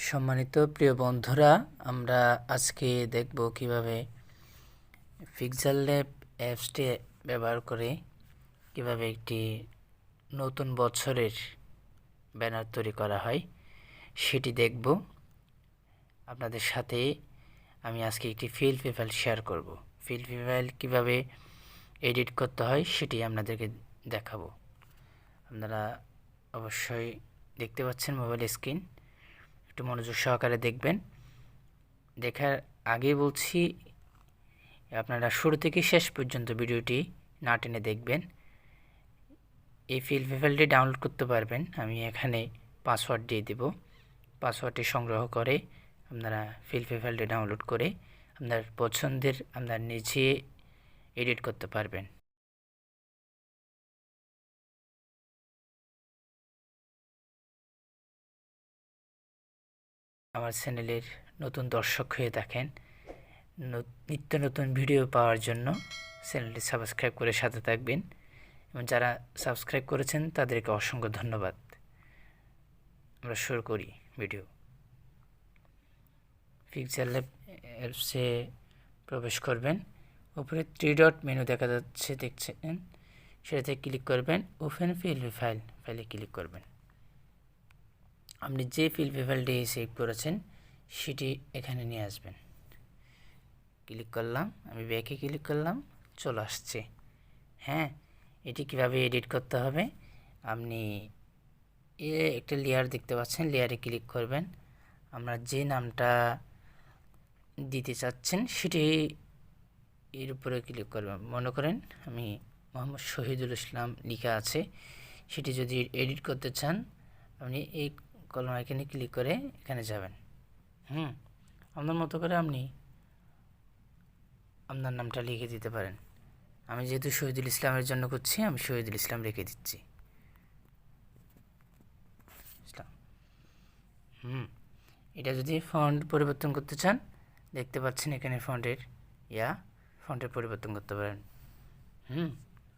সম্মানিত প্রিয় বন্ধুরা, আমরা আজকে দেখব কিভাবে PixelLab অ্যাপসটি ব্যবহার করে কিভাবে একটি নতুন বছরের ব্যানার তৈরি করা হয় সেটি দেখব। আপনাদের সাথে আমি আজকে একটি PLP ফাইল শেয়ার করব। PLP ফাইল কিভাবে এডিট করতে হয় সেটি আপনাদেরকে দেখাবো। আপনারা অবশ্যই দেখতে পাচ্ছেন মোবাইল স্ক্রিন, একটু মনোযোগ সহকারে দেখবেন। দেখার আগে বলছি, আপনারা শুরু থেকে শেষ পর্যন্ত ভিডিওটি না টেনে দেখবেন। এই PLP ফাইলটি ডাউনলোড করতে পারবেন। আমি এখানে পাসওয়ার্ড দিয়ে দেব। পাসওয়ার্ডটি সংগ্রহ করে আপনারা PLP ফাইলটি ডাউনলোড করে আপনার পছন্দের আপনার নিজে এডিট করতে পারবেন। আমার চ্যানেলের নতুন দর্শক হয়ে থাকেন, নিত্য নতুন ভিডিও পাওয়ার জন্য চ্যানেলটি সাবস্ক্রাইব করে সাথে থাকবেন, এবং যারা সাবস্ক্রাইব করেছেন তাদেরকে অসংখ্য ধন্যবাদ। আমরা শুরু করি ভিডিও। PixelLab অ্যাপসে প্রবেশ করবেন। উপরে 3 ডট মেনু দেখা যাচ্ছে, দেখছেন, সেটাতে ক্লিক করবেন। ওপেন PLP ফাইলে ক্লিক করবেন। আপনি যে PLP ফাইলটি সেভ করেছেন সেটি এখানে নিয়ে আসবেন। ক্লিক করলাম, আমি ব্যাকে ক্লিক করলাম, চলে আসছে। হ্যাঁ, এটি কিভাবে এডিট করতে হবে, আপনি একটা লেয়ার দেখতে পাচ্ছেন, লেয়ারে ক্লিক করবেন। আমরা যে নামটা দিতে চাচ্ছেন সেটি এর উপরে ক্লিক করবেন। মনে করেন আমি মোহাম্মদ শহীদুল ইসলাম লেখা আছে, সেটি যদি এডিট করতে চান আপনি এই কলম আইকনে ক্লিক করে এখানে যাবেন। আপনার মতো করে আপনি আপনার নামটা লিখে দিতে পারেন। আমি যেহেতু শহীদুল ইসলামের জন্য করছি, আমি শহীদুল ইসলাম রেখে দিচ্ছি। এটা যদি ফন্ট পরিবর্তন করতে চান, দেখতে পাচ্ছেন এখানে ফন্টের পরিবর্তন করতে পারেন।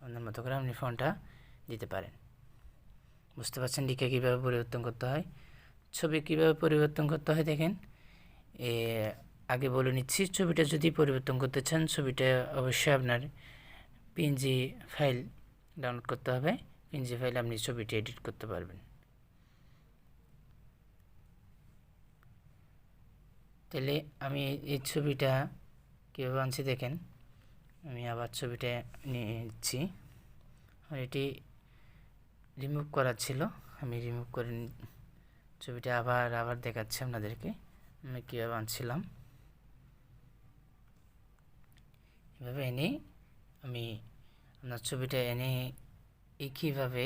আপনার মতো করে আপনি ফন্টটা দিতে পারেন। বুঝতে পারছেন লিখে কীভাবে পরিবর্তন করতে হয়। ছবি কীভাবে পরিবর্তন করতে হয় দেখেন। আগে বলে নিচ্ছি, ছবিটা যদি পরিবর্তন করতে চান, ছবিটা অবশ্যই আপনার PNG ফাইল ডাউনলোড করতে হবে। PNG ফাইল আপনি ছবিটি এডিট করতে পারবেন। তাহলে আমি এই ছবিটা কীভাবে আনছি দেখেন। আমি আবার ছবিটা নিয়ে নিচ্ছি। এটি রিমুভ করার ছিল, আমি রিমুভ করে ছবিটা আবার দেখাচ্ছি আপনাদেরকে আমি কীভাবে আনছিলাম। এভাবে এনে আমি আপনার ছবিটা এনে একইভাবে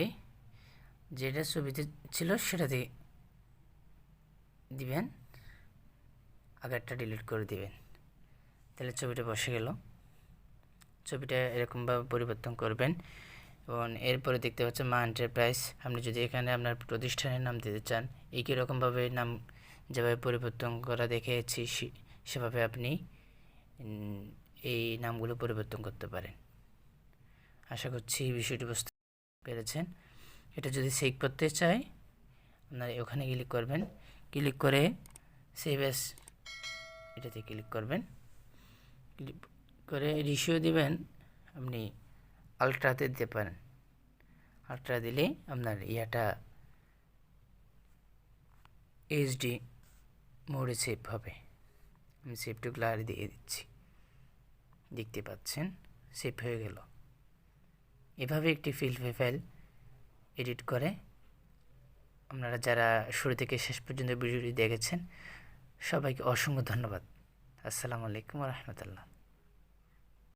যেটা ছবিতে ছিল সেটাতে দিবেন, আগেরটা ডিলিট করে দিবেন। তাহলে ছবিটা বসে গেল। ছবিটা এরকমভাবে পরিবর্তন করবেন। এবং এরপরে দেখতে পাচ্ছেন মা এন্টারপ্রাইজ। আপনি যদি এখানে আপনার প্রতিষ্ঠানের নাম দিতে চান, একই রকমভাবে নাম যেভাবে পরিবর্তন করা দেখেছি সেভাবে আপনি এই নামগুলো পরিবর্তন করতে পারেন। আশা করছি বিষয়টি বুঝতে পেরেছেন। এটা যদি সেভ করতে চাই, আপনারা ওখানে ক্লিক করবেন। ক্লিক করে সেভ অ্যাজ এটাতে ক্লিক করবেন। ক্লিক করে রেশিও দিবেন, আপনি আলট্রাতে দিতে পারেন। আলট্রা দিলে আপনার HD মোডে সেভ হবে। আমি সেভ টু গ্যালারি দিয়ে দিচ্ছি, দেখতে পাচ্ছেন সেভ হয়ে গেল। এভাবে একটি PLP ফাইল এডিট করে আপনারা যারা শুরু থেকে শেষ পর্যন্ত ভিডিওটি দেখেছেন সবাইকে অসংখ্য ধন্যবাদ। আসসালামু আলাইকুম ওয়া রাহমাতুল্লাহ।